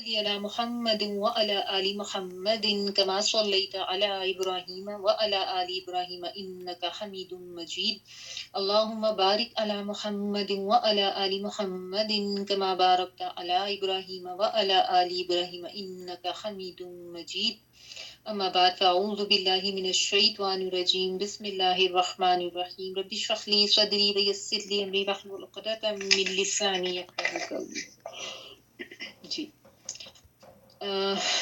على محمد وعلى آل محمد كما صليت على إبراهيم وعلى آل إبراهيم إنك حميد مجيد اللهم بارك على محمد وعلى آل محمد كما باركت على إبراهيم وعلى آل إبراهيم إنك حميد مجيد أما بعد فأعوذ بالله من الشيطان الرجيم بسم الله الرحمن الرحيم رب اشرح لي صدري ويسر لي أمري واحلل عقدة من لساني يفقهوا قولي جی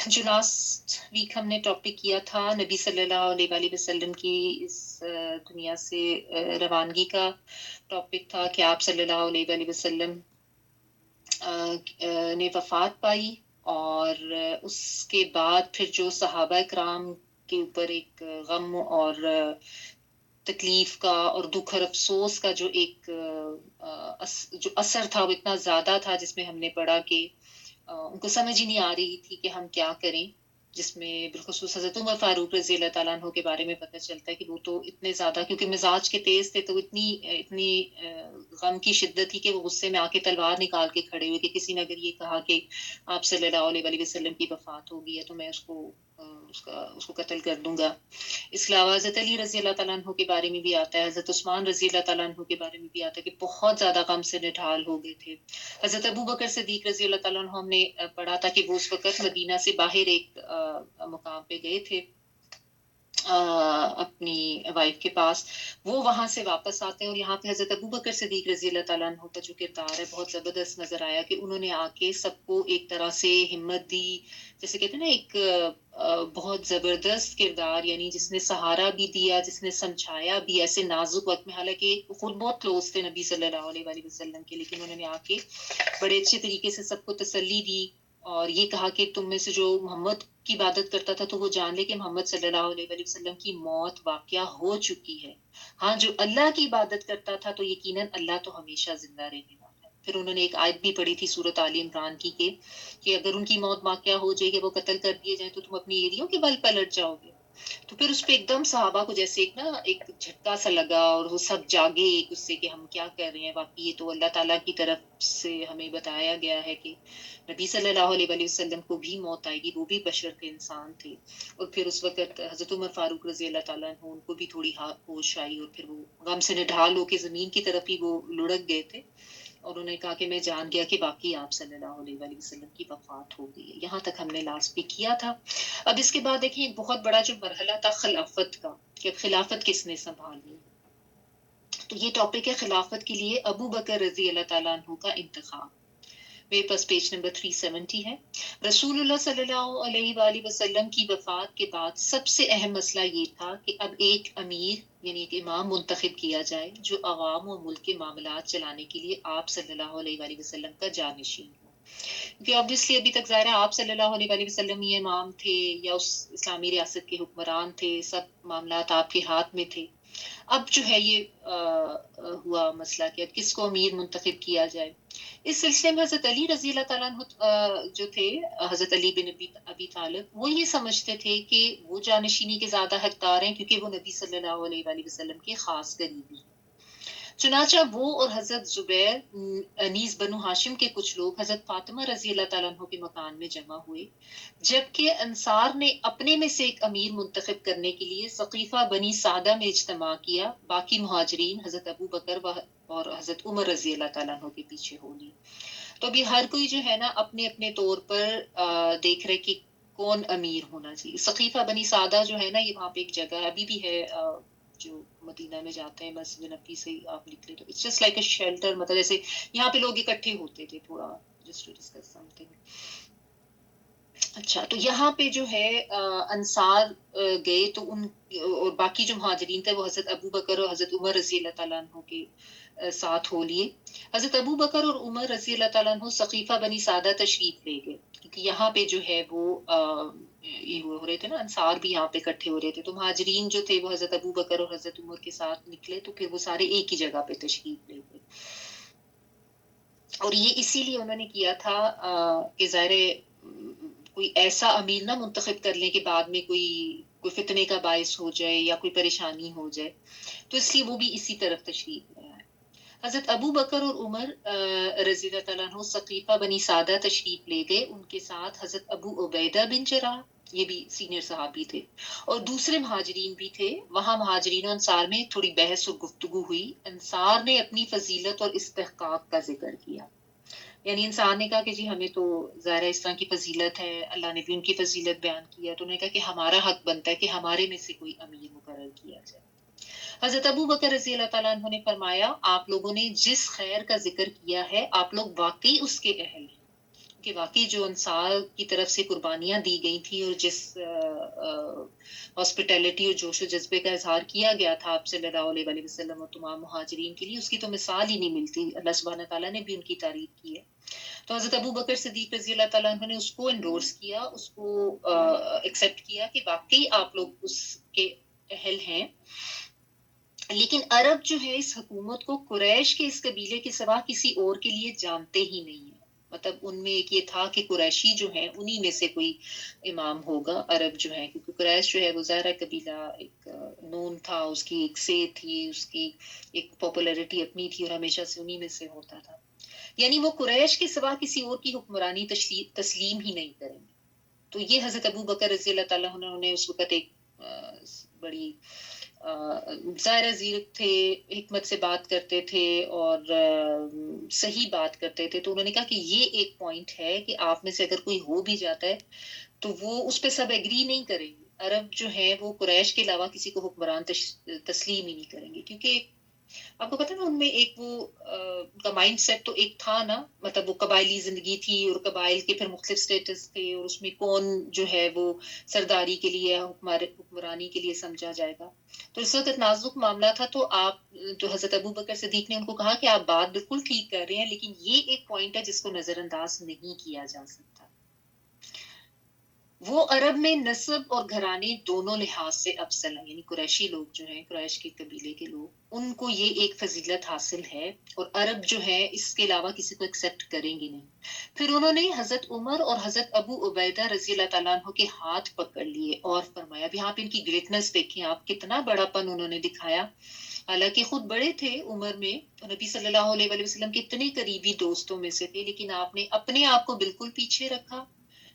جو لاسٹ ویک ہم نے ٹاپک کیا تھا نبی صلی اللہ علیہ وآلہ وسلم کی اس دنیا سے روانگی کا ٹاپک تھا کہ آپ صلی اللہ علیہ وآلہ وسلم نے وفات پائی اور اس کے بعد پھر جو صحابہ کرام کے اوپر ایک غم اور تکلیف کا اور دکھ اور افسوس کا جو ایک جو اثر تھا وہ اتنا زیادہ تھا جس میں ہم نے پڑھا کہ ان کو سمجھ ہی نہیں آ رہی تھی کہ ہم کیا کریں، جس میں بالخصوص حضرت عمر فاروق رضی اللہ تعالیٰ عنہ کے بارے میں پتہ چلتا ہے کہ وہ تو اتنے زیادہ کیونکہ مزاج کے تیز تھے تو اتنی غم کی شدت تھی کہ وہ غصے میں آ کے تلوار نکال کے کھڑے ہوئے کہ کسی نے اگر یہ کہا کہ آپ صلی اللہ علیہ وآلہ وسلم کی وفات ہو گئی ہے تو میں اس کو قتل کر دوں گا۔ اس کے علاوہ حضرت علی رضی اللہ تعالیٰ عنہ کے بارے میں بھی آتا ہے، حضرت عثمان رضی اللہ تعالیٰ عنہ کے بارے میں بھی آتا ہے کہ بہت زیادہ غم سے نڈھال ہو گئے تھے۔ حضرت ابو بکر صدیق رضی اللہ تعالیٰ عنہ ہم نے پڑھا تھا کہ وہ اس وقت مدینہ سے باہر ایک مقام پہ گئے تھے اپنی وائف کے پاس، وہ وہاں سے واپس آتے ہیں اور یہاں پہ حضرت ابو بکر صدیق رضی اللہ تعالیٰ عنہ کا جو کردار ہے بہت زبردست نظر آیا کہ انہوں نے آ کے سب کو ایک طرح سے ہمت دی، جیسے کہتے ہیں نا ایک بہت زبردست کردار، یعنی جس نے سہارا بھی دیا، جس نے سمجھایا بھی ایسے نازک وقت میں، حالانکہ خود بہت کلوز تھے نبی صلی اللہ علیہ وآلہ وسلم کے، لیکن انہوں نے آ کے بڑے اچھے طریقے سے سب کو تسلی دی اور یہ کہا کہ تم میں سے جو محمد کی عبادت کرتا تھا تو وہ جان لے کہ محمد صلی اللہ علیہ وآلہ وسلم کی موت واقعہ ہو چکی ہے، ہاں جو اللہ کی عبادت کرتا تھا تو یقیناً اللہ تو ہمیشہ زندہ رہنے والا ہے۔ پھر انہوں نے ایک آیت بھی پڑھی تھی سورۃ آل عمران کی کہ اگر ان کی موت واقعہ ہو جائے کہ وہ قتل کر دیے جائیں تو تم اپنی ایڑیوں کے بل پلٹ جاؤ گے۔ تو پھر اس پہ ایک دم صحابہ کو جیسے ایک جھٹکا سا لگا اور وہ سب جاگے ایک اس سے کہ ہم کیا کر رہے ہیں، واقعی یہ تو اللہ تعالیٰ کی طرف سے ہمیں بتایا گیا ہے کہ نبی صلی اللہ علیہ وآلہ وسلم کو بھی موت آئے گی، وہ بھی بشر کے انسان تھے۔ اور پھر اس وقت حضرت عمر فاروق رضی اللہ تعالیٰ عنہ ان کو بھی تھوڑی ہوش آئی اور پھر وہ غم سے نڈھال ہو کے زمین کی طرف ہی وہ لڑک گئے تھے اور انہوں نے کہا کہ میں جان گیا کہ باقی آپ صلی اللہ علیہ وآلہ وسلم کی وفات ہو گئی ہے۔ یہاں تک ہم نے لاسٹ پہ کیا تھا۔ اب اس کے بعد دیکھیں ایک بہت بڑا جو مرحلہ تھا خلافت کا کہ خلافت کس نے سنبھالی، تو یہ ٹاپک ہے خلافت کے لیے ابو بکر رضی اللہ تعالیٰ عنہ کا انتخاب۔ میرے پاس پیج نمبر 370 ہے۔ رسول اللہ صلی اللہ علیہ وآلہ وسلم کی وفات کے بعد سب سے اہم مسئلہ یہ تھا کہ اب ایک امیر یعنی ایک امام منتخب کیا جائے جو عوام و ملک کے معاملات چلانے کے لیے آپ صلی اللہ علیہ وآلہ وسلم کا جانشین ہو، کیونکہ obviously ابھی تک ظاہر ہے آپ صلی اللہ علیہ وآلہ وسلم یہ امام تھے یا اس اسلامی ریاست کے حکمران تھے، سب معاملات آپ کے ہاتھ میں تھے۔ اب جو ہے یہ ہوا مسئلہ کہ اب کس کو امیر منتخب کیا جائے۔ اس سلسلے میں حضرت علی رضی اللہ تعالیٰ عنہ جو تھے، حضرت علی بن ابی طالب، وہ یہ سمجھتے تھے کہ وہ جانشینی کے زیادہ حقدار ہیں کیونکہ وہ نبی صلی اللہ علیہ وآلہ وسلم کے خاص قریبی ہیں۔ چنانچہ وہ اور حضرت زبیر نیز بنو ہاشم کے کچھ لوگ حضرت فاطمہ رضی اللہ تعالیٰ عنہ کے مکان میں جمع ہوئے، جبکہ انصار نے اپنے میں سے ایک امیر منتخب کرنے کے لیے ثقیفہ بنی سعدہ میں اجتماع کیا، باقی مہاجرین حضرت ابو بکر اور حضرت عمر رضی اللہ تعالیٰ عنہ کے پیچھے ہو لی۔ تو ابھی ہر کوئی جو ہے نا اپنے اپنے طور پر دیکھ رہے کہ کون امیر ہونا چاہیے۔ ثقیفہ بنی سعدہ جو ہے نا یہ وہاں پہ ایک جگہ ہے، ابھی بھی ہے، جو مدینہ میں جاتے ہیں مسجد نبی سے آپ نکلے تو it's just like a shelter, مطلب جیسے یہاں پہ لوگ اکٹھے ہوتے تھے تھوڑا just to discuss something. اچھا، تو یہاں پہ جو ہے انصار گئے تو ان اور باقی جو مہاجرین تھے وہ حضرت ابو بکر اور حضرت عمر رضی اللہ تعالیٰ عنہ کے ساتھ ہو لیے۔ حضرت ابو بکر اور عمر رضی اللہ تعالیٰ عنہ ثقیفہ بنی سعدہ تشریف لے گئے کیونکہ یہاں پہ جو ہے وہ یہ ہو رہے تھے نا، انصار بھی یہاں پہ اکٹھے ہو رہے تھے، تو مہاجرین جو تھے وہ حضرت ابو بکر اور حضرت عمر کے ساتھ نکلے تو پھر وہ سارے ایک ہی جگہ پہ تشریف لے گئے۔ اور یہ اسی لیے انہوں نے کیا تھا کہ ظاہر کوئی ایسا امیر نہ منتخب کر لیں کہ بعد میں کوئی فتنے کا باعث ہو جائے یا کوئی پریشانی ہو جائے، تو اس لیے وہ بھی اسی طرف تشریف لے آئے۔ حضرت ابو بکر اور عمر رضی اللہ تعالیٰ عنہ ثقیفہ بنی سعدہ تشریف لے گئے. ان کے ساتھ حضرت ابو عبیدہ بن جراح، یہ بھی سینئر صحابی تھے، اور دوسرے مہاجرین بھی تھے. وہاں مہاجرین و انصار میں تھوڑی بحث و گفتگو ہوئی. انصار نے اپنی فضیلت اور استحقاق کا ذکر کیا. یعنی انسان نے کہا کہ جی ہمیں تو ظاہر اس طرح کی فضیلت ہے، اللہ نے بھی ان کی فضیلت بیان کیا، تو انہوں نے کہا کہ ہمارا حق بنتا ہے کہ ہمارے میں سے کوئی امیر مقرر کیا جائے. حضرت ابو بکر رضی اللہ تعالیٰ عنہ نے فرمایا، آپ لوگوں نے جس خیر کا ذکر کیا ہے آپ لوگ واقعی اس کے اہل ہیں، کہ واقعی جو انصار کی طرف سے قربانیاں دی گئی تھیں اور جس ہاسپٹیلٹی اور جوش و جذبے کا اظہار کیا گیا تھا آپ صلی اللہ علیہ وآلہ وسلم اور تمام مہاجرین کے لیے، اس کی تو مثال ہی نہیں ملتی. اللہ سبحانہ تعالیٰ نے بھی ان کی تعریف کی ہے. تو حضرت ابو بکر صدیق رضی اللہ تعالیٰ عنہ نے اس کو انڈورس کیا، اس کو ایکسیپٹ کیا کہ واقعی آپ لوگ اس کے اہل ہیں. لیکن عرب جو ہے اس حکومت کو قریش کے اس قبیلے کے سوا کسی اور کے لیے جانتے ہی نہیں ہیں. مطلب ان میں ایک یہ تھا کہ قریشی جو ہیں انہی میں سے کوئی امام ہوگا. عرب جو ہے، کیونکہ قریش جو ہے وہ ظاہر قبیلہ ایک نون تھا، اس کی ایک صیت تھی، اس کی ایک پاپولیرٹی اپنی تھی، اور ہمیشہ سے انہی میں سے ہوتا تھا. یعنی وہ قریش کے سوا کسی اور کی حکمرانی تسلیم ہی نہیں کریں گے. تو یہ حضرت ابو بکر رضی اللہ تعالیٰ عنہ نے اس وقت ایک بڑی ظاہر زیرک تھے، حکمت سے بات کرتے تھے اور صحیح بات کرتے تھے. تو انہوں نے کہا کہ یہ ایک پوائنٹ ہے کہ آپ میں سے اگر کوئی ہو بھی جاتا ہے تو وہ اس پہ سب ایگری نہیں کریں گے. عرب جو ہے وہ قریش کے علاوہ کسی کو حکمران تسلیم ہی نہیں کریں گے، کیونکہ آپ کو پتا نا ان میں ایک وہ کا مائنڈ سیٹ تو ایک تھا نا، مطلب وہ قبائلی زندگی تھی اور قبائل کے پھر مختلف سٹیٹس تھے، اور اس میں کون جو ہے وہ سرداری کے لیے حکمرانی کے لیے سمجھا جائے گا. تو اس وقت نازک معاملہ تھا. تو آپ جو حضرت ابو بکر صدیق نے ان کو کہا کہ آپ بات بالکل ٹھیک کر رہے ہیں، لیکن یہ ایک پوائنٹ ہے جس کو نظر انداز نہیں کیا جا سکتا. وہ عرب میں نسب اور گھرانے دونوں لحاظ سے افضل ہیں. یعنی قریشی لوگ جو ہیں، قریش کے قبیلے کے لوگ، ان کو یہ ایک فضیلت حاصل ہے، اور عرب جو ہے اس کے علاوہ کسی کو ایکسیپٹ کریں گے نہیں. پھر انہوں نے حضرت عمر اور حضرت ابو عبیدہ رضی اللہ تعالیٰ عنہ کے ہاتھ پکڑ لیے اور فرمایا. اب یہاں پہ ان کی گریٹنس دیکھیں آپ، کتنا بڑا پن انہوں نے دکھایا. حالانکہ خود بڑے تھے عمر میں، تو نبی صلی اللہ علیہ وآلہ وسلم کے اتنے قریبی دوستوں میں سے تھے، لیکن آپ نے اپنے آپ کو بالکل پیچھے رکھا.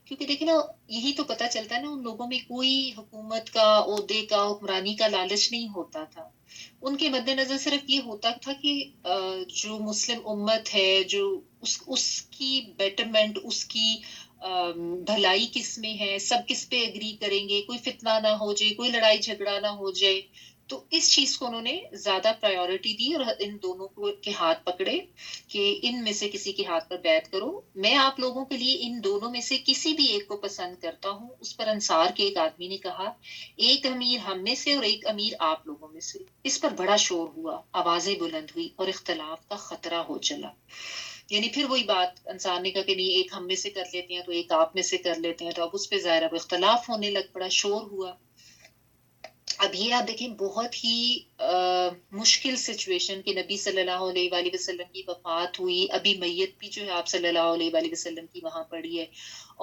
کیونکہ دیکھیں نا، یہی تو پتا چلتا ہے نا، ان لوگوں میں کوئی حکومت کا، عہدے کا، حکمرانی کا لالچ نہیں ہوتا تھا. ان کے مد نظر صرف یہ ہوتا تھا کہ جو مسلم امت ہے، جو اس کی بیٹرمنٹ، اس کی بھلائی کس میں ہے، سب کس پہ اگری کریں گے، کوئی فتنہ نہ ہو جائے، کوئی لڑائی جھگڑا نہ ہو جائے. تو اس چیز کو انہوں نے زیادہ پرائیورٹی دی اور ان دونوں کو کے ہاتھ پکڑے کہ ان میں سے کسی کے ہاتھ پر بیعت کرو. میں آپ لوگوں کے لیے ان دونوں میں سے کسی بھی ایک کو پسند کرتا ہوں. اس پر انصار کے ایک آدمی نے کہا، ایک امیر ہم میں سے اور ایک امیر آپ لوگوں میں سے. اس پر بڑا شور ہوا، آوازیں بلند ہوئی اور اختلاف کا خطرہ ہو چلا. یعنی پھر وہی بات، انصار نے کہا کہ نہیں، ایک ہم میں سے کر لیتے ہیں تو ایک آپ میں سے کر لیتے ہیں. تو اب اس پہ ظاہر اب اختلاف ہونے لگ پڑا، شور ہوا. اب یہ آپ دیکھیں بہت ہی مشکل سچویشن کہ نبی صلی اللہ علیہ وآلہ وسلم کی وفات ہوئی، ابھی میت بھی جو ہے آپ صلی اللہ علیہ وآلہ وسلم کی وہاں پڑی ہے،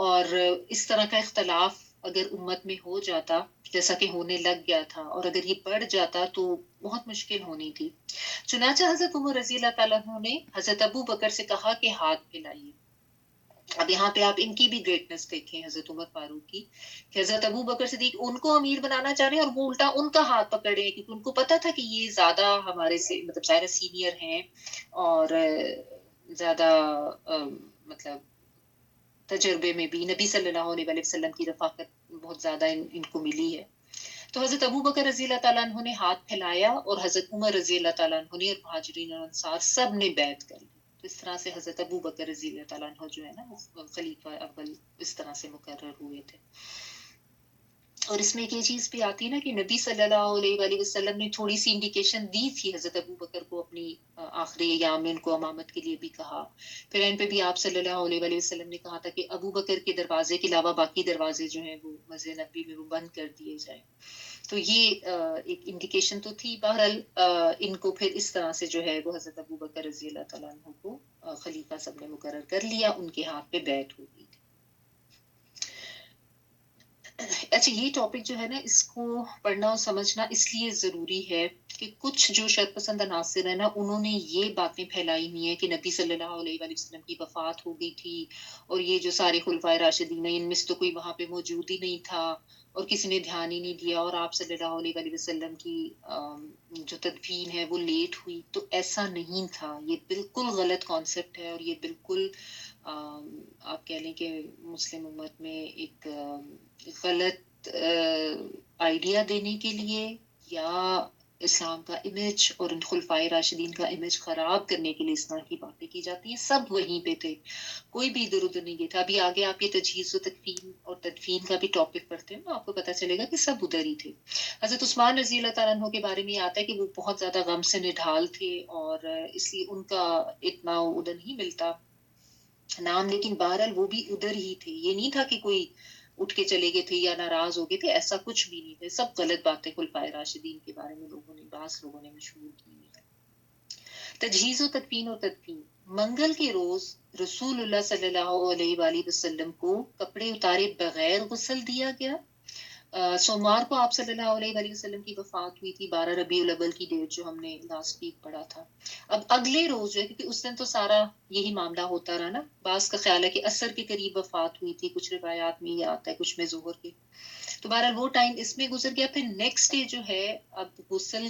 اور اس طرح کا اختلاف اگر امت میں ہو جاتا جیسا کہ ہونے لگ گیا تھا، اور اگر یہ بڑھ جاتا تو بہت مشکل ہونی تھی. چنانچہ حضرت عمر رضی اللہ تعالیٰ عنہ نے حضرت ابو بکر سے کہا کہ ہاتھ ملائیے. اب یہاں پہ آپ ان کی بھی گریٹنس دیکھیں، حضرت عمر فاروق کی، کہ حضرت ابو بکر صدیق ان کو امیر بنانا چاہ رہے ہیں اور وہ الٹا ان کا ہاتھ پکڑ رہے ہیں، کیونکہ ان کو پتا تھا کہ یہ زیادہ ہمارے سے مطلب ظاہر سینئر ہیں اور زیادہ مطلب تجربے میں بھی نبی صلی اللہ علیہ وآلہ وسلم کی رفاقت بہت زیادہ ان کو ملی ہے. تو حضرت ابو بکر رضی اللہ تعالیٰ عنہ نے ہاتھ پھیلایا اور حضرت عمر رضی اللہ تعالیٰ عنہ نے اور مہاجرین اور انصار سب نے بیعت کر لی. تو اس طرح سے حضرت ابو بکر رضی اللہ تعالیٰ عنہ جو ہے نا خلیفہ اول اس طرح سے مقرر ہوئے تھے. اور اس میں ایک یہ چیز بھی آتی ہے نا کہ نبی صلی اللہ علیہ وآلہ وسلم نے تھوڑی سی انڈیکیشن دی تھی حضرت ابو بکر کو، اپنی آخری ایام میں ان کو امامت کے لیے بھی کہا. پھر ان پہ بھی آپ صلی اللہ علیہ وآلہ وسلم نے کہا تھا کہ ابو بکر کے دروازے کے علاوہ باقی دروازے جو ہیں وہ مسجد نبی میں وہ بند کر دیے جائیں. تو یہ ایک انڈیکیشن تو تھی. بہرحال ان کو پھر اس طرح سے جو ہے وہ حضرت ابو بکر رضی اللہ تعالیٰ عنہ کو خلیفہ سب نے مقرر کر لیا، ان کے ہاتھ پہ بیعت ہو گئی. اچھا، یہ ٹاپک جو ہے نا اس کو پڑھنا اور سمجھنا اس لیے ضروری ہے کہ کچھ جو شر پسند عناصر ہیں نا انہوں نے یہ باتیں پھیلائی ہوئی ہیں کہ نبی صلی اللہ علیہ وآلہ وسلم کی وفات ہو گئی تھی اور یہ جو سارے خلفائے راشدین ہیں ان میں سے تو کوئی وہاں پہ موجود ہی نہیں تھا اور کسی نے دھیان ہی نہیں دیا اور آپ صلی اللہ علیہ وآلہ وسلم کی جو تدفین ہے وہ لیٹ ہوئی. تو ایسا نہیں تھا. یہ بالکل غلط کانسیپٹ ہے اور یہ بالکل آپ کہہ لیں کہ مسلم امت میں ایک غلط آئیڈیا دینے کے لیے یا اسلام کا امیج اور ان خلفائے راشدین کا امیج خراب کرنے کے لیے اس طرح کی باتیں کی جاتی ہیں. سب وہیں پہ تھے, کوئی بھی ادھر ادھر نہیں گیا تھا. ابھی آگے آپ یہ تجہیز و تدفین اور تدفین کا بھی ٹاپک پڑھتے ہیں نا, آپ کو پتہ چلے گا کہ سب ادھر ہی تھے. حضرت عثمان رضی اللہ تعالیٰ عنہ کے بارے میں آتا ہے کہ وہ بہت زیادہ غم سے نڈھال تھے اور اس لیے ان کا اتنا ادھر نہیں ملتا نام, لیکن بہرحال وہ بھی ادھر ہی تھے. یہ نہیں تھا کہ کوئی اٹھ کے چلے گئے تھے یا ناراض ہو گئے تھے, ایسا کچھ بھی نہیں تھے. سب غلط باتیں خلفائے راشدین کے بارے میں بعض لوگوں نے مشہور کی ہوئی ہے. تجہیز و تدفین اور تدفین. منگل کے روز رسول اللہ صلی اللہ علیہ وآلہ وسلم کو کپڑے اتارے بغیر غسل دیا گیا. سوموار کو آپ صلی اللہ علیہ وآلہ وسلم کی وفات ہوئی تھی, 12 ربیع الاول کی ڈیٹ جو ہم نے لاسٹ ویک پڑھا تھا. اب اگلے روز جو ہے, کیونکہ اس دن تو سارا یہی معاملہ ہوتا رہا نا, بعض کا خیال ہے کہ عصر کے قریب وفات ہوئی تھی, کچھ روایات میں یہ آتا ہے, کچھ میں ظہر کے. تو بہرحال وہ ٹائم اس میں گزر گیا. پھر نیکسٹ ڈے جو ہے اب غسل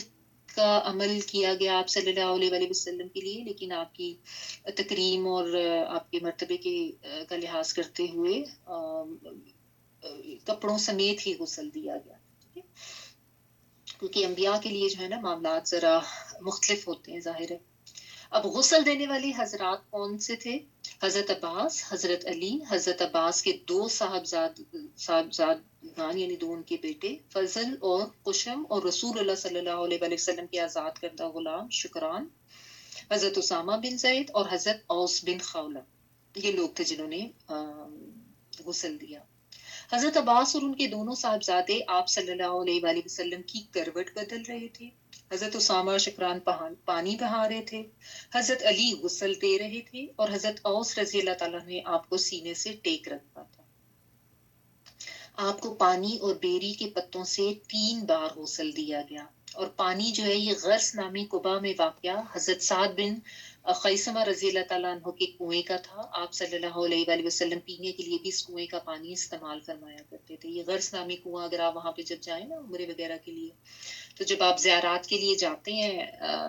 کا عمل کیا گیا آپ صلی اللہ علیہ وآلہ وسلم کے لیے, لیکن آپ کی تکریم اور آپ کے مرتبے کے کا لحاظ کرتے ہوئے کپڑوں سمیت ہی غسل دیا گیا. ٹھیک ہے, کیونکہ انبیاء کے لیے جو ہے نا معاملات ذرا مختلف ہوتے ہیں, ظاہر ہے. اب غسل دینے والی حضرات کون سے تھے؟ حضرت عباس, حضرت علی. حضرت عباس کے 2 صاحبزادگان یعنی 2 ان کے بیٹے, فضل اور قشم, اور رسول اللہ صلی اللہ علیہ وآلہ وسلم کے آزاد کردہ غلام شکران, حضرت اسامہ بن زید اور حضرت اوس بن خولہ. یہ لوگ تھے جنہوں نے غسل دیا. حضرت عباس اور ان کے دونوں صاحبزادے آپ صلی اللہ علیہ وآلہ وسلم کی کروٹ بدل رہے تھے. حضرت اسامہ شکران پانی بہا رہے تھے. حضرت علی غسل دے رہے تھے اور حضرت اوس رضی اللہ تعالیٰ نے آپ کو سینے سے ٹیک رکھا تھا. آپ کو پانی اور بیری کے پتوں سے 3 بار غسل دیا گیا. اور پانی جو ہے یہ غرس نامی قبا میں واقع حضرت سعد بن خیثمہ رضی اللہ تعالیٰ عنہ کے کنویں کا تھا. آپ صلی اللہ علیہ وآلہ وسلم پینے کے لیے بھی اس کنویں کا پانی استعمال فرمایا کرتے تھے. یہ غرس نامی کنواں, اگر آپ وہاں پہ جب جائیں نا عمرے وغیرہ کے لیے, تو جب آپ زیارات کے لیے جاتے ہیں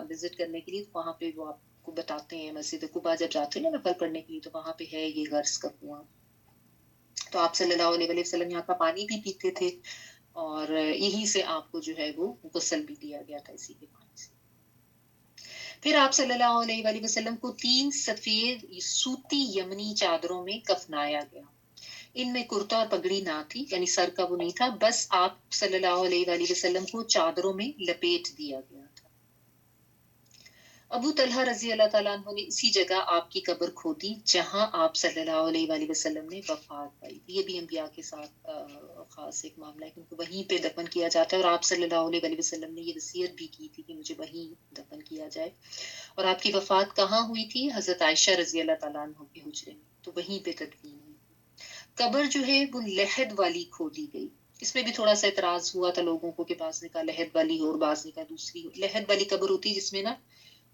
وزٹ کرنے کے لیے, تو وہاں پہ وہ آپ کو بتاتے ہیں, مسجد قباء جب جاتے ہیں نا نفل پڑھنے کے لیے, تو وہاں پہ ہے یہ غرس کا کنواں. تو آپ صلی اللہ علیہ وسلم یہاں کا پانی بھی پیتے تھے اور یہی سے آپ کو جو ہے وہ غسل بھی دیا گیا تھا اسی کے پانی سے. پھر آپ صلی اللہ علیہ وآلہ وسلم کو 3 سفید سوتی یمنی چادروں میں کفنایا گیا. ان میں کرتا اور پگڑی نہ تھی, یعنی سر کا وہ نہیں تھا, بس آپ صلی اللہ علیہ وآلہ وسلم کو چادروں میں لپیٹ دیا گیا تھا. ابو طلحہ رضی اللہ تعالیٰ عنہ نے اسی جگہ آپ کی قبر کھودی جہاں آپ صلی اللہ علیہ وآلہ وسلم نے وفات پائی. یہ بھی انبیاء کے ساتھ خاص ایک معاملہ ہے, کیونکہ وہیں پہ دفن کیا جاتا ہے, اور آپ صلی اللہ علیہ وآلہ وسلم نے یہ وصیت بھی کی تھی کہ مجھے وہیں دفن کیا جائے. اور آپ کی وفات کہاں ہوئی تھی؟ حضرت عائشہ رضی اللہ تعالیٰ عنہ کے حجرے میں, تو وہیں پہ تدفین ہوئی. قبر جو ہے وہ لحد والی کھودی گئی. اس میں بھی تھوڑا سا اعتراض ہوا تھا لوگوں کو کہ بعض نے کہا لحد والی اور بعض نے کہا دوسری. لحد والی قبر ہوتی ہے جس میں نا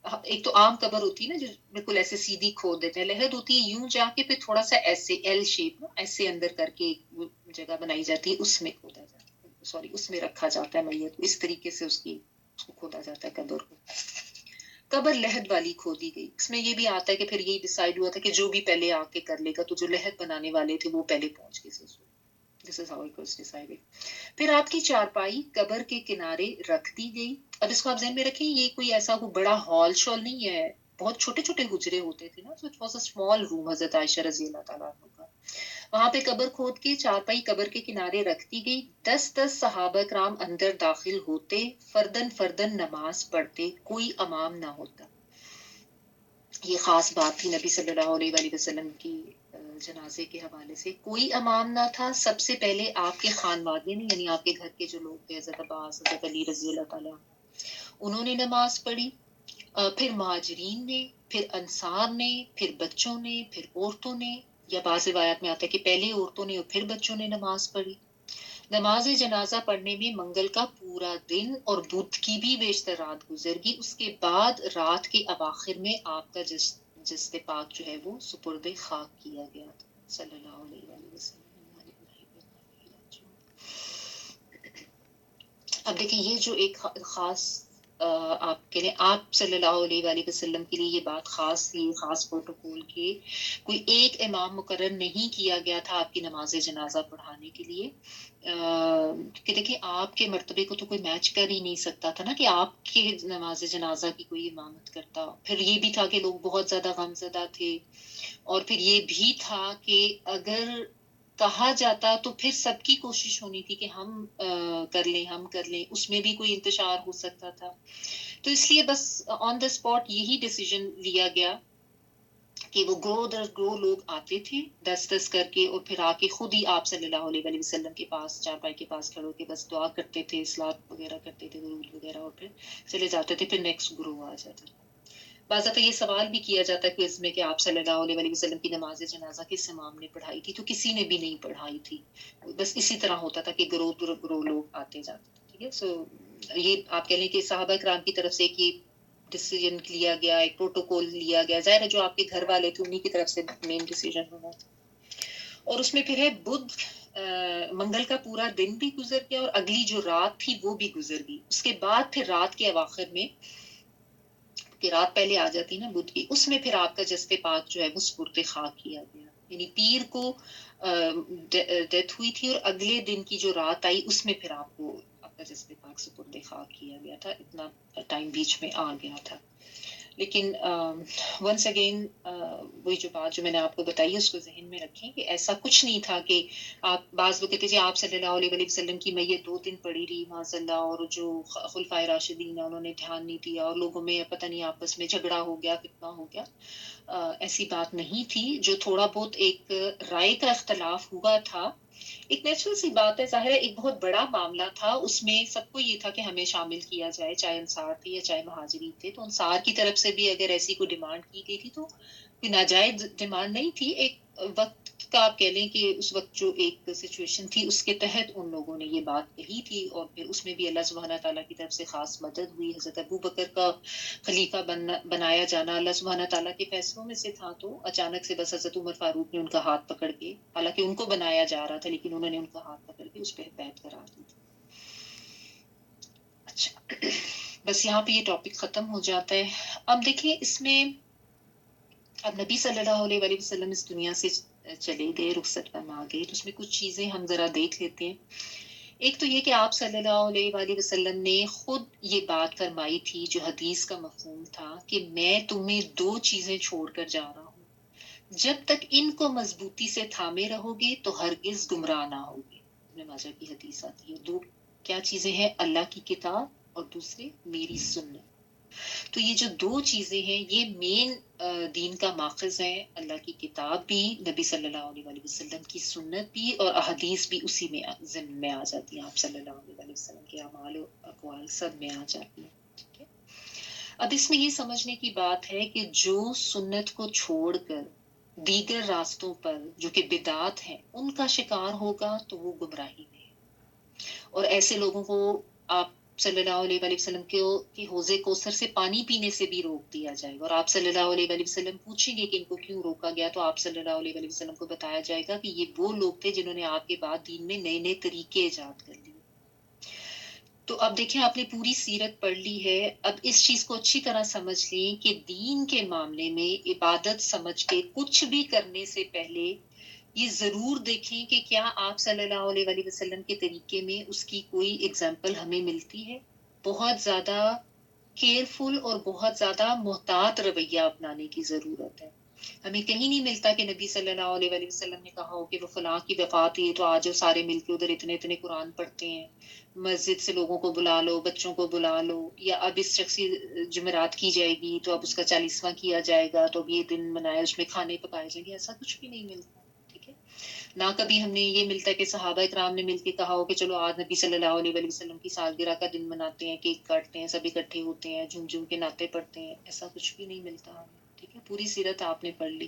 ایک تو عام قبر ہوتی ہے نا جو بالکل ایسے سیدھی کھود دیتے ہیں, لحد ہوتی ہے یوں جا کے پھر تھوڑا سا ایسے ایل شیپ ایسے اندر کر کے ایک جگہ بنائی جاتی ہے, اس میں کھودا جاتا ہے, اس میں رکھا جاتا ہے میت کو, اس طریقے سے اس کو کھودا جاتا ہے قبر کو. قبر لحد والی کھودی گئی. اس میں یہ بھی آتا ہے کہ پھر یہی ڈیسائیڈ ہوا تھا کہ جو بھی پہلے آ کے کر لے گا, تو جو لحد بنانے والے تھے وہ پہلے پہنچ گئے. This is how it was decided. پھر آپ کی چارپائی قبر کے کنارے رکھ دی گئی. اب اس کو آپ ذہن میں رکھیں, یہ کوئی ایسا کوئی بڑا ہال شال نہیں ہے, بہت چھوٹے چھوٹے حجرے ہوتے تھے نا, so it was a small room حضرت عائشہ رضی اللہ تعالیٰ عنہ کا. وہاں پہ قبر کھود کے چارپائی قبر کے کنارے رکھ دی گئی. 10 صحابہ کرام اندر داخل ہوتے, فردن فردن نماز پڑھتے, کوئی امام نہ ہوتا. یہ خاص بات تھی نبی صلی اللہ علیہ وآلہ وسلم کی جنازے کے حوالے سے. کوئی امام نہ تھا. سب سے پہلے آپ کے خانوادے نے, یعنی آپ کے گھر کے جو لوگ تھے, حضرت عباس, حضرت علی رضی اللہ تعالیٰ, انہوں نے نماز پڑھی. پھر مہاجرین نے, پھر انصار نے, پھر بچوں نے, پھر عورتوں نے, یا بعض روایات میں آتا ہے کہ پہلے عورتوں نے اور پھر بچوں نے نماز پڑھی. نماز جنازہ پڑھنے میں منگل کا پورا دن اور بدھ کی بھی بیشتر رات گزر گئی. اس کے بعد رات کے اواخر میں آپ کا جسد پاک جو ہے وہ سپرد خاک کیا گیا تھا صلی اللہ علیہ وآلہ وسلم. اب دیکھیں یہ جو ایک خاص آپ کے لیے آپ صلی اللہ علیہ وآلہ وسلم کے لیے یہ بات خاص تھی, خاص پروٹوکول کے کوئی ایک امام مقرر نہیں کیا گیا تھا آپ کی نماز جنازہ پڑھانے کے لیے. کہ دیکھیں آپ کے مرتبے کو تو کوئی میچ کر ہی نہیں سکتا تھا نا کہ آپ کی نماز جنازہ کی کوئی امامت کرتا. پھر یہ بھی تھا کہ لوگ بہت زیادہ غمزدہ تھے, اور پھر یہ بھی تھا کہ اگر کہا جاتا تو پھر سب کی کوشش ہونی تھی کہ ہم کر لیں, اس میں بھی کوئی انتشار ہو سکتا تھا. تو اس لیے بس آن دا اسپاٹ یہی ڈیسیجن لیا گیا کہ وہ گرو در گرو لوگ آتے تھے 10 کر کے, اور پھر آ کے خود ہی آپ صلی اللہ علیہ وسلم کے پاس چارپائی کے پاس کھڑے کے بس دعا کرتے تھے, اصلاح وغیرہ کرتے تھے, درود وغیرہ, اور پھر چلے جاتے تھے. پھر نیکسٹ گرو آ جاتا تھا. بعض دفعہ یہ سوال بھی کیا جاتا ہے کوئز میں کہ آپ صلی اللہ علیہ وسلم کی نماز جنازہ کس امام نے پڑھائی تھی, تو کسی نے بھی نہیں پڑھائی تھی. بس اسی طرح ہوتا تھا کہ گرو در گرو لوگ آتے جاتے تھے. ٹھیک ہے, سو یہ آپ کہہ لیں کہ صحابہ کرام کی طرف سے کہ ڈیسیجن لیا گیا, ایک پروٹوکول لیا گیا. ظاہر ہے جو آپ کے گھر والے تھے انہی کی طرف سے مین ڈیسیجن ہونا تھا. اور اس میں پھر ہے بدھ منگل کا پورا دن بھی گزر گیا, اور اگلی جو رات تھی وہ بھی گزر گئی. اس کے بعد پھر رات کے اواخر میں کہ رات پہلے آ جاتی نا بدھ کی, اس میں پھر آپ کا جسد پاک جو ہے وہ سپرد خاک کیا گیا. یعنی پیر کو ڈیتھ ہوئی تھی, اور اگلے دن کی جو رات آئی اس میں پھر آپ کو آپ کا جسد پاک سپرد خاک کیا گیا تھا. اتنا ٹائم بیچ میں آ گیا تھا. لیکن ونس اگین وہی جو بات جو میں نے آپ کو بتائی اس کو ذہن میں رکھیں کہ ایسا کچھ نہیں تھا کہ آپ بعض لوگ کہتے تھے آپ صلی اللہ علیہ وسلم کی میت 2 دن پڑی رہی معاذ اللہ, اور جو خلفائے راشدین ہیں انہوں نے دھیان نہیں دیا, اور لوگوں میں پتہ نہیں آپس میں جھگڑا ہو گیا, کتنا ہو گیا. ایسی بات نہیں تھی. جو تھوڑا بہت ایک رائے کا اختلاف ہوا تھا, ایک نیچرل سی بات ہے, ظاہر ہے ایک بہت بڑا معاملہ تھا. اس میں سب کو یہ تھا کہ ہمیں شامل کیا جائے, چاہے انصار تھے یا چاہے مہاجرین تھے. تو انصار کی طرف سے بھی اگر ایسی کوئی ڈیمانڈ کی گئی تھی تو کوئی ناجائز ڈیمانڈ نہیں تھی. ایک وقت کا آپ کہہ لیں کہ اس وقت جو ایک سچویشن تھی اس کے تحت ان لوگوں نے یہ بات کہی تھی, اور پھر اس میں بھی اللہ سبحانہ تعالیٰ کی طرف سے خاص مدد ہوئی. حضرت ابو بکر کا خلیفہ بنایا جانا اللہ سبحانہ تعالیٰ کے فیصلوں میں سے تھا, تو اچانک سے بس حضرت عمر فاروق نے ان کا ہاتھ پکڑ کے, حالانکہ ان کو بنایا جا رہا تھا لیکن انہوں نے ان کا ہاتھ پکڑ کے اس پہ بیعت کرا دی تھی. اچھا, بس یہاں پہ یہ ٹاپک ختم ہو جاتا ہے. اب دیکھیں اس میں اب نبی صلی اللہ علیہ وآلہ وسلم اس دنیا سے چلے گئے, رخصت فرما گئے, تو اس میں کچھ چیزیں ہم ذرا دیکھ لیتے ہیں. ایک تو یہ کہ آپ صلی اللہ علیہ وآلہ وسلم نے خود یہ بات فرمائی تھی جو حدیث کا مفہوم تھا کہ میں تمہیں 2 چیزیں چھوڑ کر جا رہا ہوں, جب تک ان کو مضبوطی سے تھامے رہو گے تو ہرگز گمراہ نہ ہوگے. ابن ماجہ کی حدیث آتی ہے. 2 کیا چیزیں ہیں؟ اللہ کی کتاب اور دوسرے میری سنت. تو یہ جو 2 چیزیں ہیں یہ مین دین کا ماخذ ہیں. اللہ کی کتاب بھی, نبی صلی اللہ علیہ وآلہ وسلم کی سنت بھی, اور احادیث بھی اسی میں ضمن میں آ جاتی ہیں. آپ صلی اللہ علیہ وآلہ وسلم کے اعمال و اقوال سب میں آ جاتی ہیں. ٹھیک ہے, اب اس میں یہ سمجھنے کی بات ہے کہ جو سنت کو چھوڑ کر دیگر راستوں پر جو کہ بدعات ہیں ان کا شکار ہوگا تو وہ گمراہی میں ہے. اور ایسے لوگوں کو آپ صلی اللہ علیہ وآلہ وسلم کے حوض کوثر سے پانی پینے سے بھی روک دیا جائے گا. اور آپ صلی اللہ علیہ وآلہ وسلم پوچھیں گے کہ ان کو کیوں روکا گیا, تو آپ صلی اللہ علیہ وآلہ وسلم کو بتایا جائے گا کہ یہ وہ لوگ تھے جنہوں نے آپ کے بعد دین میں نئے نئے طریقے ایجاد کر لیے. تو اب دیکھیں آپ نے پوری سیرت پڑھ لی ہے, اب اس چیز کو اچھی طرح سمجھ لیں کہ دین کے معاملے میں عبادت سمجھ کے کچھ بھی کرنے سے پہلے یہ ضرور دیکھیں کہ کیا آپ صلی اللہ علیہ وآلہ وسلم کے طریقے میں اس کی کوئی اگزامپل ہمیں ملتی ہے. بہت زیادہ کیئرفل اور بہت زیادہ محتاط رویہ اپنانے کی ضرورت ہے. ہمیں کہیں نہیں ملتا کہ نبی صلی اللہ علیہ وآلہ وسلم نے کہا ہو کہ وہ فلاں کی وفات ہوئی تو آج سارے مل کے ادھر اتنے اتنے قرآن پڑھتے ہیں, مسجد سے لوگوں کو بلا لو, بچوں کو بلا لو, یا اب اس شخصی جمعرات کی جائے گی تو اب اس کا 40واں کیا جائے گا تو اب یہ دن منایا, اس میں کھانے پکائے جائیں گے. ایسا کچھ بھی نہیں ملتا. ٹھیک ہے, نہ کبھی ہم نے یہ ملتا ہے کہ صحابہ کرام نے مل کے کہا ہو کہ چلو آج نبی صلی اللہ علیہ وآلہ وسلم کی سالگرہ کا دن مناتے ہیں, کیک کاٹتے ہیں, سب اکٹھے ہوتے ہیں, جھوم جھوم کے نعتیں پڑھتے ہیں. ایسا کچھ بھی نہیں ملتا ہمیں. ٹھیک ہے، پوری سیرت آپ نے پڑھ لی.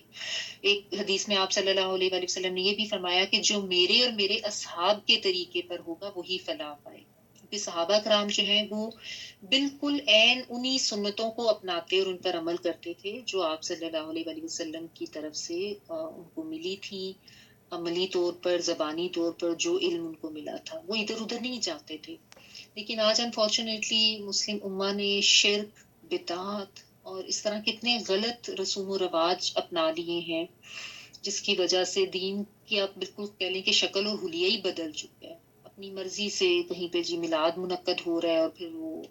ایک حدیث میں آپ صلی اللہ علیہ وآلہ وسلم نے یہ بھی فرمایا کہ جو میرے اور میرے اصحاب کے طریقے پر ہوگا وہی فلاح پائے گا. کیونکہ صحابہ کرام جو ہیں وہ بالکل عین انہی سنتوں کو اپناتے اور ان پر عمل کرتے تھے جو آپ صلی اللہ علیہ وآلہ وسلم کی طرف سے ان کو ملی تھی. عملی طور پر، زبانی طور پر جو علم ان کو ملا تھا وہ ادھر ادھر نہیں جاتے تھے. لیکن آج انفارچونیٹلی مسلم امہ نے شرک، بدعات اور اس طرح کتنے غلط رسوم و رواج اپنا لیے ہیں جس کی وجہ سے دین کی آپ بالکل کہہ لیں کہ شکل اور حلیہ ہی بدل چکا ہے. اپنی مرضی سے کہیں پہ جی میلاد منعقد ہو رہا ہے اور پھر وہ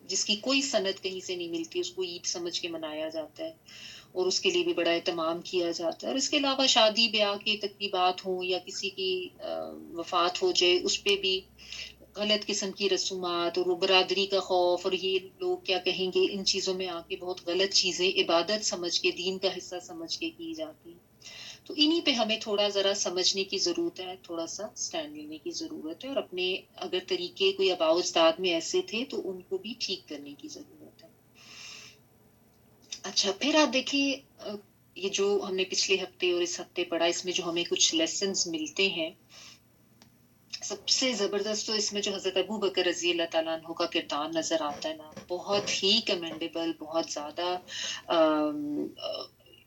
جس کی کوئی سند کہیں سے نہیں ملتی اس کو عید سمجھ کے منایا جاتا ہے اور اس کے لیے بھی بڑا اہتمام کیا جاتا ہے. اور اس کے علاوہ شادی بیاہ کی تقریبات ہوں یا کسی کی وفات ہو جائے اس پہ بھی غلط قسم کی رسومات اور وہ برادری کا خوف اور یہ لوگ کیا کہیں گے، ان چیزوں میں آ کے بہت غلط چیزیں عبادت سمجھ کے، دین کا حصہ سمجھ کے کی جاتی ہیں. تو انہی پہ ہمیں تھوڑا ذرا سمجھنے کی ضرورت ہے، تھوڑا سا سٹینڈ لینے کی ضرورت ہے اور اپنے اگر طریقے کوئی آباء و اجداد میں ایسے تھے تو ان کو بھی ٹھیک کرنے کی ضرورت ہے. اچھا، پھر آپ دیکھیے یہ جو ہم نے پچھلے ہفتے اور اس ہفتے پڑھا اس میں جو ہمیں کچھ لیسنز ملتے ہیں، سب سے زبردست تو اس میں جو حضرت ابو بکر رضی اللہ تعالیٰ عنہ کا کردار نظر آتا ہے نا، بہت ہی کمینڈیبل، بہت زیادہ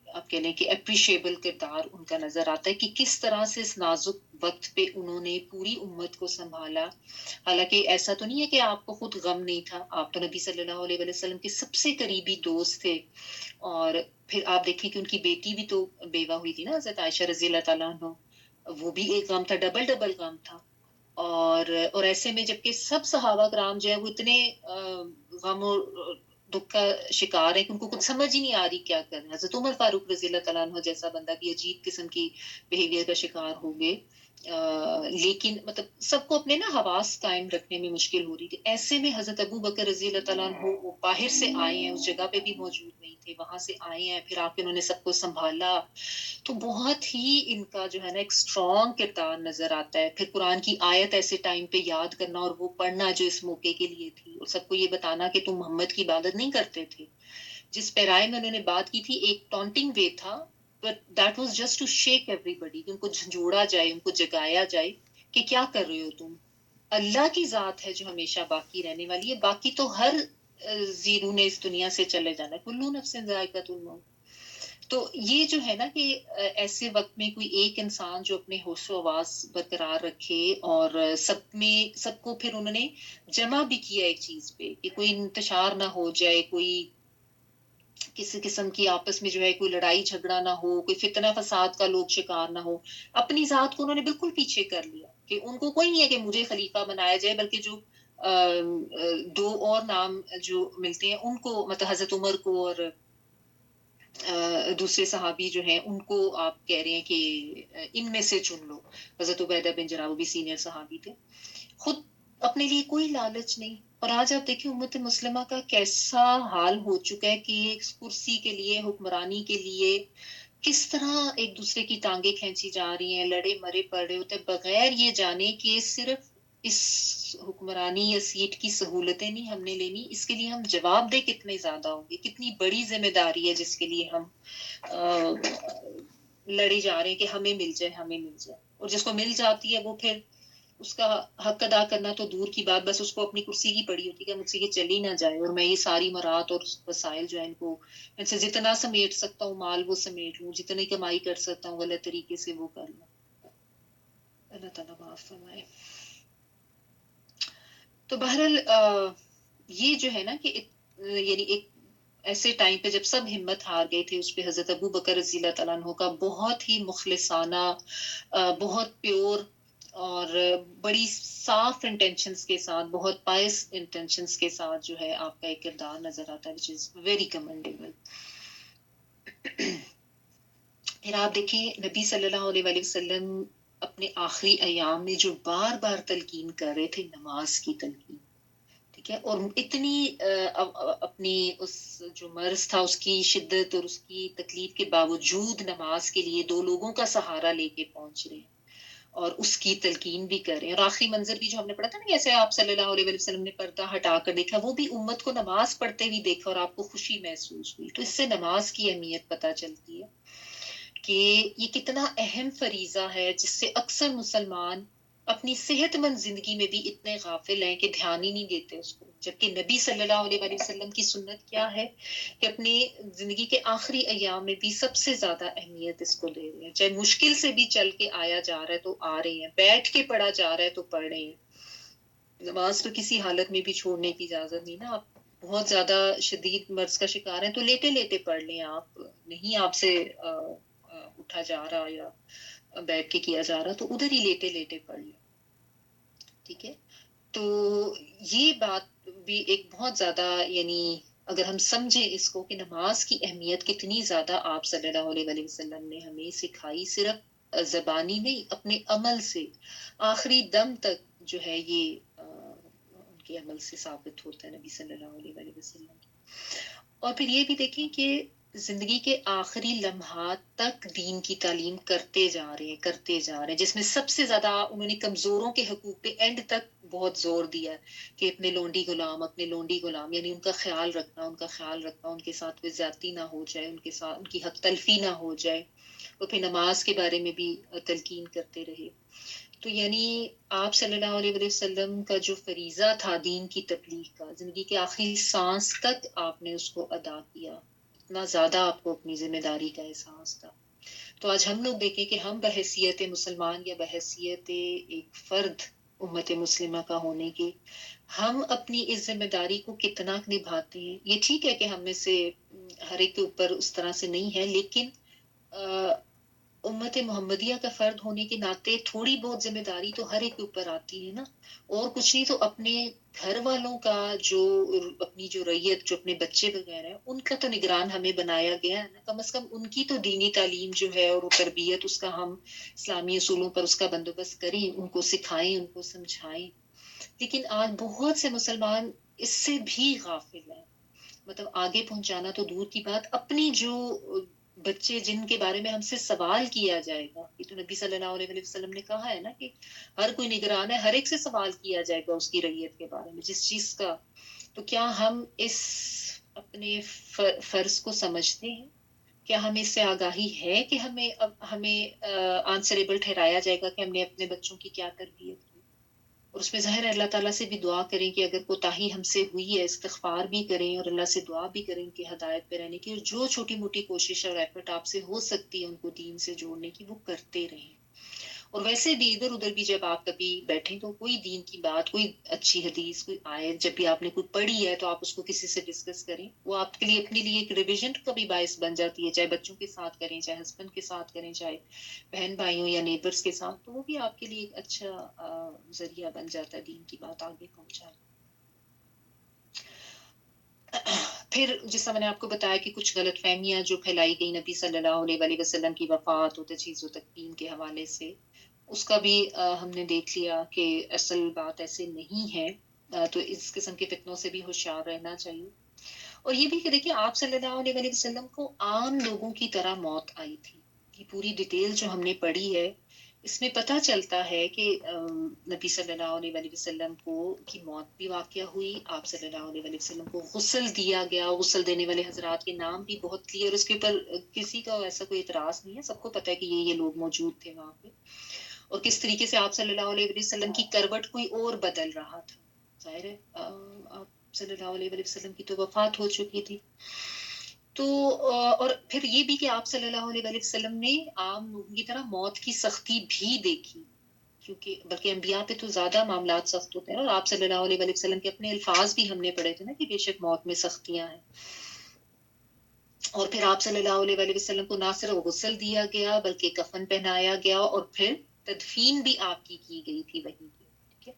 آپ کہہ لیں کہ اپریشیبل کردار ان کا نظر آتا ہے کہ کس طرح سے اس نازک وقت پہ انہوں نے پوری امت کو سنبھالا. حالانکہ ایسا تو نہیں ہے کہ آپ کو خود غم نہیں تھا، آپ تو نبی صلی اللہ علیہ وسلم کے سب سے قریبی دوست تھے. اور پھر آپ دیکھیں کہ ان کی بیٹی بھی تو بیوہ ہوئی تھی نا، حضرت عائشہ رضی اللہ تعالیٰ عنہ، وہ بھی ایک غم تھا، ڈبل ڈبل غم تھا. اور ایسے میں جبکہ سب صحابہ کرام جو ہے وہ اتنے غم اور دکھ کا شکار ہے کہ ان کو کچھ سمجھ ہی نہیں آ رہی کیا کرنا. حضرت عمر فاروق رضی اللہ تعالیٰ عنہ جیسا بندہ بھی عجیب قسم کی بیہیویئر کا شکار ہو گئے، لیکن مطلب سب کو اپنے نا حواس قائم رکھنے میں مشکل ہو رہی تھی. ایسے میں حضرت ابو بکر رضی اللہ تعالیٰ عنہ وہ باہر سے آئے ہیں، اس جگہ پہ بھی موجود نہیں تھے، وہاں سے آئے ہیں، پھر آپ انہوں نے سب کو سنبھالا. تو بہت ہی ان کا جو ہے نا ایک اسٹرانگ کردار نظر آتا ہے. پھر قرآن کی آیت ایسے ٹائم پہ یاد کرنا اور وہ پڑھنا جو اس موقع کے لیے تھی، اور سب کو یہ بتانا کہ تم محمد کی عبادت نہیں کرتے تھے. جس پیرائے میں انہوں نے بات کی تھی ایک ٹونٹنگ وے تھا، but that was just to shake everybody، کہ ان کو جھنجھوڑا جائے، ان کو جگایا جائے کہ کیا کر رہے ہو تم، اللہ کی ذات ہے جو ہمیشہ باقی رہنے والی ہے، باقی تو ہر زیرو نے اس دنیا سے چلے جانا ہے، کلو نفس ذائقۃ الموت. تو یہ جو ہے نا کہ ایسے وقت میں کوئی ایک انسان جو اپنے ہوش و آواز برقرار رکھے اور سب کو پھر انہوں نے جمع بھی کیا ایک چیز پہ کہ کوئی انتشار نہ ہو جائے، کوئی کسی قسم کی آپس میں جو ہے کوئی لڑائی جھگڑا نہ ہو، کوئی فتنہ فساد کا لوگ شکار نہ ہو. اپنی ذات کو انہوں نے بالکل پیچھے کر لیا کہ ان کو کوئی نہیں ہے کہ مجھے خلیفہ بنایا جائے، بلکہ جو دو اور نام جو ملتے ہیں ان کو، مطلب حضرت عمر کو اور دوسرے صحابی جو ہیں ان کو آپ کہہ رہے ہیں کہ ان میں سے چن لو. حضرت عبیدہ بن جراح بھی سینئر صحابی تھے، خود اپنے لیے کوئی لالچ نہیں. اور آج آپ دیکھیں امت مسلمہ کا کیسا حال ہو چکا ہے کہ کرسی کے لیے، حکمرانی کے لیے کس طرح ایک دوسرے کی ٹانگیں کھینچی جا رہی ہیں، لڑے مرے پڑ رہے ہوتے بغیر یہ جانے کہ صرف اس حکمرانی یا سیٹ کی سہولتیں نہیں ہم نے لینی، اس کے لیے ہم جواب دہ کتنے زیادہ ہوں گے، کتنی بڑی ذمہ داری ہے جس کے لیے ہم لڑے جا رہے ہیں کہ ہمیں مل جائے، ہمیں مل جائے. اور جس کو مل جاتی ہے وہ پھر اس کا حق ادا کرنا تو دور کی بات، بس اس کو اپنی کرسی کی پڑی ہوتی ہے کہ مجھ سے یہ چلی نہ جائے اور میں یہ ساری مراد اور وسائل جو ہے ان کو ان سے جتنا سمیٹ سکتا ہوں مال وہ سمیٹ لوں، جتنی کمائی کر سکتا ہوں غلط طریقے سے وہ کر لوں. اللہ تعالیٰ معاف فرمائے. تو بہرحال یہ جو ہے نا کہ یعنی ایک ایسے ٹائم پہ جب سب ہمت ہار گئے تھے، اس پہ حضرت ابو بکر رضی اللہ تعالیٰ عنہ کا بہت ہی مخلصانہ، بہت پیور اور بڑی صاف انٹینشنز کے ساتھ، بہت پائس انٹینشنز کے ساتھ جو ہے آپ کا ایک کردار نظر آتا ہے which is very commendable. پھر آپ دیکھیں نبی صلی اللہ علیہ وآلہ وسلم اپنے آخری ایام میں جو بار بار تلقین کر رہے تھے نماز کی تلقین، ٹھیک ہے، اور اتنی اپنی اس جو مرض تھا اس کی شدت اور اس کی تکلیف کے باوجود نماز کے لیے دو لوگوں کا سہارا لے کے پہنچ رہے ہیں. اور اس کی تلقین بھی کریں. اور آخری منظر بھی جو ہم نے پڑھا تھا نا، جیسے آپ صلی اللہ علیہ وسلم نے پردہ ہٹا کر دیکھا، وہ بھی امت کو نماز پڑھتے ہوئے دیکھا اور آپ کو خوشی محسوس ہوئی. تو اس سے نماز کی اہمیت پتہ چلتی ہے کہ یہ کتنا اہم فریضہ ہے، جس سے اکثر مسلمان اپنی صحت مند زندگی میں بھی اتنے غافل ہیں کہ دھیان ہی نہیں دیتے اس کو. جبکہ نبی صلی اللہ علیہ وآلہ وسلم کی سنت کیا ہے کہ اپنی زندگی کے آخری ایام میں بھی سب سے زیادہ اہمیت اس کو دے رہے ہیں. چاہے مشکل سے بھی چل کے آیا جا رہا ہے تو آ رہے ہیں، بیٹھ کے پڑھا جا رہا ہے تو پڑھ رہے ہیں. نماز تو کسی حالت میں بھی چھوڑنے کی اجازت نہیں نا. آپ بہت زیادہ شدید مرض کا شکار ہیں تو لیٹے لیٹے پڑھ لیں. آپ نہیں، آپ سے اٹھا جا رہا یا بیٹھ کے کیا جا رہا تو ادھر ہی لیٹے لیٹے پڑھ لیں. ٹھیک ہے. تو یہ بات بھی ایک بہت زیادہ، یعنی اگر ہم سمجھیں اس کو کہ نماز کی اہمیت کتنی زیادہ آپ صلی اللہ علیہ وآلہ وسلم نے ہمیں سکھائی، صرف زبانی نہیں، اپنے عمل سے آخری دم تک جو ہے یہ ان کے عمل سے ثابت ہوتا ہے نبی صلی اللہ علیہ وآلہ وسلم. اور پھر یہ بھی دیکھیں کہ زندگی کے آخری لمحات تک دین کی تعلیم کرتے جا رہے ہیں، جس میں سب سے زیادہ انہوں نے کمزوروں کے حقوق پہ اینڈ تک بہت زور دیا کہ اپنے لونڈی غلام یعنی ان کا خیال رکھنا، ان کے ساتھ کوئی زیادتی نہ ہو جائے، ان کے ساتھ ان کی حق تلفی نہ ہو جائے. اور پھر نماز کے بارے میں بھی تلقین کرتے رہے. تو یعنی آپ صلی اللہ علیہ وسلم کا جو فریضہ تھا دین کی تبلیغ کا، زندگی کے آخری سانس تک آپ نے اس کو ادا کیا. اتنا زیادہ آپ کو اپنی ذمہ داری کا احساس تھا. تو آج ہم لوگ دیکھیں کہ ہم بحیثیت مسلمان یا بحیثیت ایک فرد امت مسلمہ کا ہونے کے، ہم اپنی اس ذمہ داری کو کتنا نبھاتے ہیں. یہ ٹھیک ہے کہ ہم میں سے ہر ایک کے اوپر اس طرح سے نہیں ہے، لیکن امت محمدیہ کا فرد ہونے کے ناطے تھوڑی بہت ذمہ داری تو ہر ایک کے اوپر آتی ہے نا. اور کچھ نہیں تو اپنے گھر والوں کا، جو اپنی جو ریت، جو اپنے بچے وغیرہ ہیں، ان کا تو نگران ہمیں بنایا گیا ہے نا. کم از کم ان کی تو دینی تعلیم جو ہے اور تربیت، اس کا ہم اسلامی اصولوں پر اس کا بندوبست کریں، ان کو سکھائیں، ان کو سمجھائیں. لیکن آج بہت سے مسلمان اس سے بھی غافل ہیں. مطلب آگے پہنچانا تو دور کی بات، اپنی جو بچے جن کے بارے میں ہم سے سوال کیا جائے گا، یہ تو نبی صلی اللہ علیہ وسلم نے کہا ہے نا کہ ہر کوئی نگران ہے، ہر ایک سے سوال کیا جائے گا اس کی ریت کے بارے میں، جس چیز کا. تو کیا ہم اس اپنے فرض کو سمجھتے ہیں؟ کیا ہمیں اس سے آگاہی ہے کہ ہمیں آنسریبل ٹھہرایا جائے گا کہ ہم نے اپنے بچوں کی کیا تربیت کی؟ اور اس میں ظاہر ہے اللہ تعالیٰ سے بھی دعا کریں کہ اگر کوتاہی ہم سے ہوئی ہے، استغفار بھی کریں اور اللہ سے دعا بھی کریں کہ ہدایت پہ رہنے کی، اور جو چھوٹی موٹی کوشش اور ایفرٹ آپ سے ہو سکتی ہے ان کو دین سے جوڑنے کی، وہ کرتے رہیں. اور ویسے بھی ادھر ادھر بھی جب آپ کبھی بیٹھیں تو کوئی دین کی بات، کوئی اچھی حدیث، کوئی آیت جب بھی آپ نے کوئی پڑھی ہے تو آپ اس کو کسی سے ڈسکس کریں. وہ آپ کے لیے اپنے لیے ایک ریویژن کا بھی باعث بن جاتی ہے، چاہے بچوں کے ساتھ کریں، چاہے ہسبینڈ کے ساتھ کریں، چاہے بہن بھائیوں یا نیبرز کے ساتھ. تو وہ بھی آپ کے لیے ایک اچھا ذریعہ بن جاتا ہے دین کی بات آگے پہنچانے. پھر جیسا میں نے آپ کو بتایا کہ کچھ غلط فہمیاں جو پھیلائی گئی نبی صلی اللہ علیہ وسلم کی وفات و تجہیز و تکفین کے حوالے سے، اس کا بھی ہم نے دیکھ لیا کہ اصل بات ایسے نہیں ہے. تو اس قسم کے فتنوں سے بھی ہوشیار رہنا چاہیے. اور یہ بھی کہ دیکھیں آپ صلی اللہ علیہ وسلم کو عام لوگوں کی طرح موت آئی تھی. یہ پوری ڈیٹیل جو ہم نے پڑھی ہے، اس میں پتہ چلتا ہے کہ نبی صلی اللہ علیہ وسلم کی موت بھی واقع ہوئی. آپ صلی اللہ علیہ وسلم کو غسل دیا گیا. غسل دینے والے حضرات کے نام بھی بہت کلیئر، اس کے اوپر کسی کا ایسا کوئی اعتراض نہیں ہے، سب کو پتہ ہے کہ یہ لوگ موجود تھے وہاں پہ. اور کس طریقے سے آپ صلی اللہ علیہ وسلم کی کروٹ کوئی اور بدل رہا تھا. ظاہر ہے آپ صلی اللہ علیہ وسلم کی تو وفات ہو چکی تھی. تو اور پھر یہ بھی کہ آپ صلی اللہ علیہ وسلم نے عام لوگوں کی طرح موت کی سختی بھی دیکھی، کیونکہ بلکہ انبیاء پہ تو زیادہ معاملات سخت ہوتے ہیں. اور آپ صلی اللہ علیہ وسلم کے اپنے الفاظ بھی ہم نے پڑھے تھے نا کہ بے شک موت میں سختیاں ہیں. اور پھر آپ صلی اللہ علیہ وسلم کو نہ صرف غسل دیا گیا بلکہ کفن پہنایا گیا، اور پھر تدفین بھی آپ کی گئی تھی وہیں پہ. ٹھیک ہے.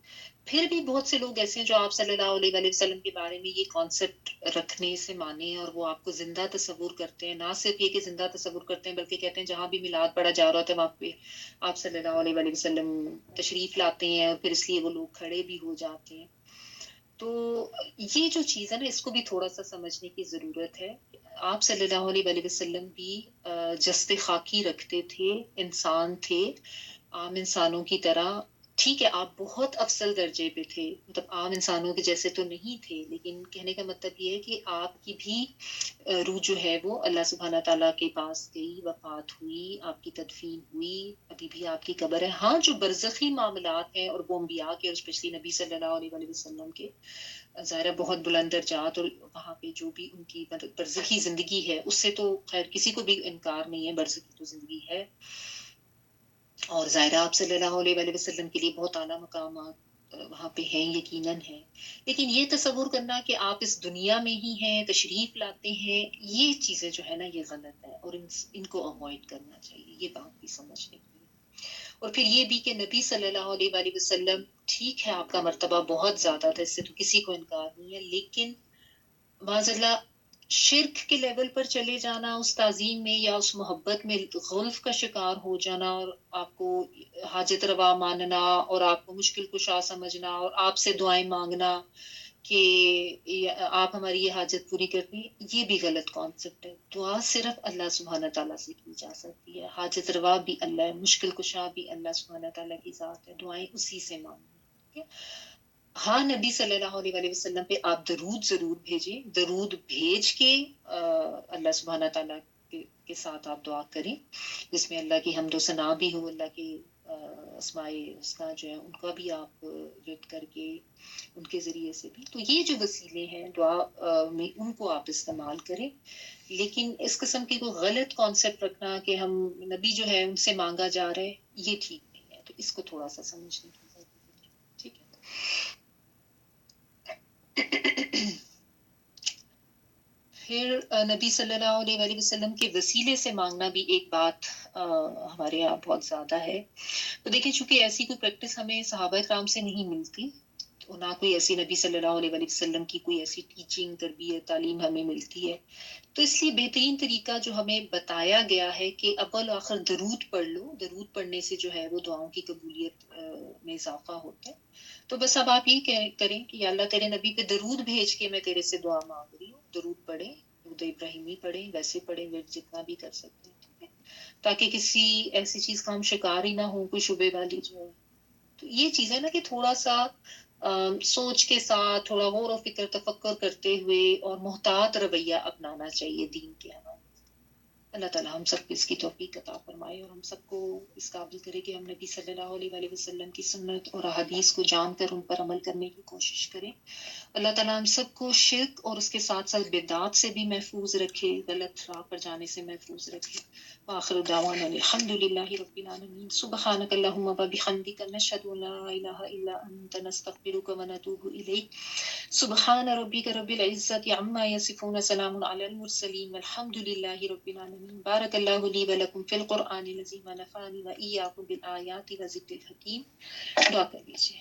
پھر بھی بہت سے لوگ ایسے ہیں جو آپ صلی اللہ علیہ وسلم کے بارے میں یہ کانسیپٹ رکھنے سے مانے اور وہ آپ کو زندہ تصور کرتے ہیں. نہ صرف یہ کہ زندہ تصور کرتے ہیں بلکہ کہتے ہیں جہاں بھی میلاد پڑھا جا رہا ہوتا ہے وہاں پہ آپ صلی اللہ علیہ وسلم تشریف لاتے ہیں، اور پھر اس لیے وہ لوگ کھڑے بھی ہو جاتے ہیں. تو یہ جو چیز ہے نا، اس کو بھی تھوڑا سا سمجھنے کی ضرورت ہے. آپ صلی اللہ علیہ وسلم بھی جسد خاکی رکھتے تھے، انسان تھے، عام انسانوں کی طرح ٹھیک ہے آپ بہت افضل درجے پہ تھے، مطلب عام انسانوں کے جیسے تو نہیں تھے، لیکن کہنے کا مطلب یہ ہے کہ آپ کی بھی روح جو ہے وہ اللہ سبحانہ تعالیٰ کے پاس گئی، وفات ہوئی، آپ کی تدفین ہوئی، ابھی بھی آپ کی قبر ہے۔ ہاں جو برزخی معاملات ہیں اور وہ انبیاء کے اور اسپیشلی نبی صلی اللہ علیہ وآلہ وسلم کے ظاہر ہے بہت بلند درجات، اور وہاں پہ جو بھی ان کی برزخی زندگی ہے اس سے تو خیر کسی کو بھی انکار نہیں ہے، برزخی تو زندگی ہے، اور ظاہرہ آپ صلی اللہ علیہ وآلہ وسلم کے لیے بہت اعلیٰ مقامات وہاں پہ ہیں، یقیناً ہے، لیکن یہ تصور کرنا کہ آپ اس دنیا میں ہی ہیں، تشریف لاتے ہیں، یہ چیزیں جو ہے نا یہ غلط ہے، اور ان کو اوائڈ کرنا چاہیے، یہ بات بھی سمجھنے کی ہے۔ اور پھر یہ بھی کہ نبی صلی اللہ علیہ وآلہ وسلم ٹھیک ہے آپ کا مرتبہ بہت زیادہ تھا، اس سے تو کسی کو انکار نہیں ہے، لیکن معاذ اللہ شرک کے لیول پر چلے جانا اس تعظیم میں یا اس محبت میں غلف کا شکار ہو جانا، اور آپ کو حاجت روا ماننا اور آپ کو مشکل کشا سمجھنا اور آپ سے دعائیں مانگنا کہ آپ ہماری یہ حاجت پوری کر دیں، یہ بھی غلط کانسیپٹ ہے۔ دعا صرف اللہ سبحانہ تعالیٰ سے کی جا سکتی ہے، حاجت روا بھی اللہ ہے، مشکل کشا بھی اللہ سبحانہ تعالیٰ کی ذات ہے، دعائیں اسی سے مانگنی، ٹھیک ہے؟ ہاں نبی صلی اللہ علیہ وآلہ وسلم پہ آپ درود ضرور بھیجیں، درود بھیج کے اللہ سبحانہ تعالیٰ کے ساتھ آپ دعا کریں جس میں اللہ کی حمد و ثنا بھی ہو، اللہ کے اسماء حسنی جو ہے ان کا بھی آپ ورد کر کے ان کے ذریعے سے بھی، تو یہ جو وسیلے ہیں دعا میں ان کو آپ استعمال کریں، لیکن اس قسم کی کوئی غلط کانسیپٹ رکھنا کہ ہم نبی جو ہے ان سے مانگا جا رہا ہے یہ ٹھیک نہیں ہے، تو اس کو تھوڑا سا سمجھنے کی ضرورت ہے، ٹھیک ہے؟ پھر نبی صلی اللہ علیہ وآلہ وسلم کے وسیلے سے مانگنا بھی ایک بات ہمارے یہاں بہت زیادہ ہے۔ تو دیکھیں چونکہ ایسی کوئی پریکٹس ہمیں صحابہ کرام سے نہیں ملتی، تو نہ کوئی ایسی نبی صلی اللہ علیہ وآلہ وسلم کی کوئی ایسی ٹیچنگ، تربیت، تعلیم ہمیں ملتی ہے، تو اس لیے بہترین طریقہ جو ہمیں بتایا گیا ہے کہ اول آخر درود پڑھ لو، درود پڑھنے سے جو ہے وہ دعاؤں کی قبولیت میں اضافہ ہوتا ہے۔ تو بس اب آپ یہ کریں کہ یا اللہ تیرے نبی پہ درود بھیج کے میں تیرے سے دعا مانگ رہی ہوں، درود پڑھیں، درود ابراہیمی پڑھیں، ویسے پڑھیں، جتنا بھی کر سکتے ہیں، ٹھیک ہے؟ تاکہ کسی ایسی چیز کا ہم شکار ہی نہ ہوں، کوئی شبے والی جو ہے، تو یہ چیز ہے نا کہ تھوڑا سا سوچ کے ساتھ تھوڑا غور و فکر تفکر کرتے ہوئے اور محتاط رویہ اپنانا چاہیے دین کے حوالے سے۔ اللہ تعالیٰ ہم سب کو اس کی توفیق عطا فرمائے اور ہم سب کو اس قابل کرے کہ ہم نبی صلی اللہ علیہ وآلہ وسلم کی سنت اور احادیث کو جان کر ان پر عمل کرنے کی کوشش کریں۔ اللہ تعالیٰ ہم سب کو شرک اور اس کے ساتھ ساتھ بدعات سے بھی محفوظ رکھے، غلط راہ پر جانے سے محفوظ رکھے۔ وآخر دعوانا الحمد للہ رب العالمین، سبحانک اللہم وبحمدک، نشہد ان لا الہ الا انت، نستغفرک ونتوب الیک۔ سبحان ربک رب العزت عما یصفون، سلام علی المرسلین، والحمد للہ رب العالمین۔ بارک اللہ لی ولکم فی القرآن العظیم ونفعنی وإیاکم بالآیات وذکر الحکیم۔ دعا کر لیجیے۔